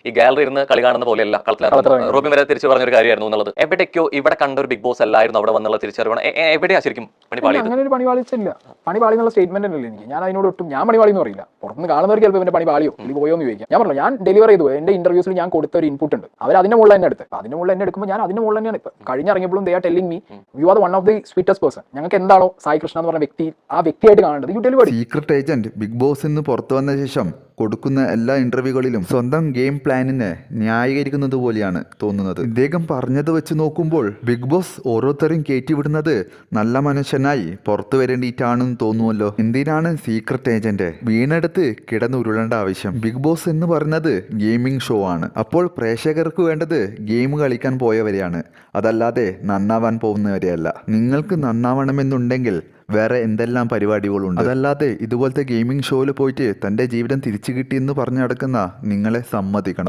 ഈ ഗാലറി ഇരുന്ന് കളി കാണുന്ന പോലെയല്ല കളത്തിലിറങ്ങുന്നത്. റോബിൻ വരെ തിരിച്ചു പറഞ്ഞൊരു കാര്യമായിരുന്നു എന്നുള്ളത്. എവിടേക്കോ ഇവിടെ കണ്ട ഒരു ബിഗ് ബോസ് അല്ലായിരുന്നു അവിടെ വന്നുള്ള തിരിച്ചറിവണം. എവിടെയാ ശരിക്കും പണിപാളി? അങ്ങനെ ഒരു പണിപാളിച്ചില്ല. പണിപാളി എന്നുള്ള സ്റ്റേറ്റ്മെന്റ് അല്ലേ എനിക്ക്. ഞാൻ അതിനോട് ഒട്ടും ഞാൻ പണിപാളി എന്ന് പറയില്ല. പുറത്തുനിന്ന് കാണുന്നവർക്ക് ചിലപ്പോൾ ഇവന്റെ പണിപാളിയോ പുള്ളി പോയോ എന്ന് ചോദിക്കാം. ഞാൻ പറഞ്ഞു ഞാൻ ഡെലിവർ ചെയ്തു. എന്റെ ഇന്റർവ്യൂസിൽ ഞാൻ കൊടുത്ത ഒരു ഇൻപുട്ട് ഉണ്ട്. അവർ അതിന്റെ മുകളിൽ തന്നെ എടുത്ത് അതിന്റെ മുകളിൽ എന്നെ എടുക്കുമ്പോൾ ഞാൻ അതിന്റെ മുകളിൽ തന്നെയാണ് ഇപ്പം കഴിഞ്ഞിറങ്ങിയപ്പോഴും they are telling me you are one of the sweetest person. ഞങ്ങൾക്ക് എന്താണോ സായി കൃഷ്ണ എന്ന് പറഞ്ഞ വ്യക്തി ആ വ്യക്തിയായിട്ട് കാണേണ്ടത് you deliver. Secret agent Bigg Boss നിന്ന് പുറത്തു വന്ന ശേഷം കൊടുക്കുന്ന എല്ലാ ഇന്റർവ്യൂകളിലും സ്വന്തം ഗെയിം പ്ലാനിനെ ന്യായീകരിക്കുന്നത് പോലെയാണ് തോന്നുന്നത്. ഇദ്ദേഹം പറഞ്ഞത് വെച്ച് നോക്കുമ്പോൾ ബിഗ് ബോസ് ഓരോരുത്തരും കയറ്റിവിടുന്നത് നല്ല മനുഷ്യനായി പുറത്തു വരേണ്ടിയിട്ടാണെന്ന് തോന്നുമല്ലോ. എന്തിനാണ് സീക്രട്ട് ഏജന്റ് വീണെടുത്ത് കിടന്നുരുളേണ്ട ആവശ്യം? ബിഗ് ബോസ് എന്ന് പറയുന്നത് ഗെയിമിംഗ് ഷോ ആണ്. അപ്പോൾ പ്രേക്ഷകർക്ക് വേണ്ടത് ഗെയിം കളിക്കാൻ പോയവരെയാണ്, അതല്ലാതെ നന്നാവാൻ പോകുന്നവരെയല്ല. നിങ്ങൾക്ക് നന്നാവണമെന്നുണ്ടെങ്കിൽ വേറെ എന്തെല്ലാം പരിപാടികളുണ്ട്. അതല്ലാതെ ഇതുപോലത്തെ ഗെയിമിംഗ് ഷോയിൽ പോയിട്ട് തൻ്റെ ജീവിതം തിരിച്ചു കിട്ടിയെന്ന് പറഞ്ഞു നടക്കുന്ന നിങ്ങളെ സമ്മതിക്കണം.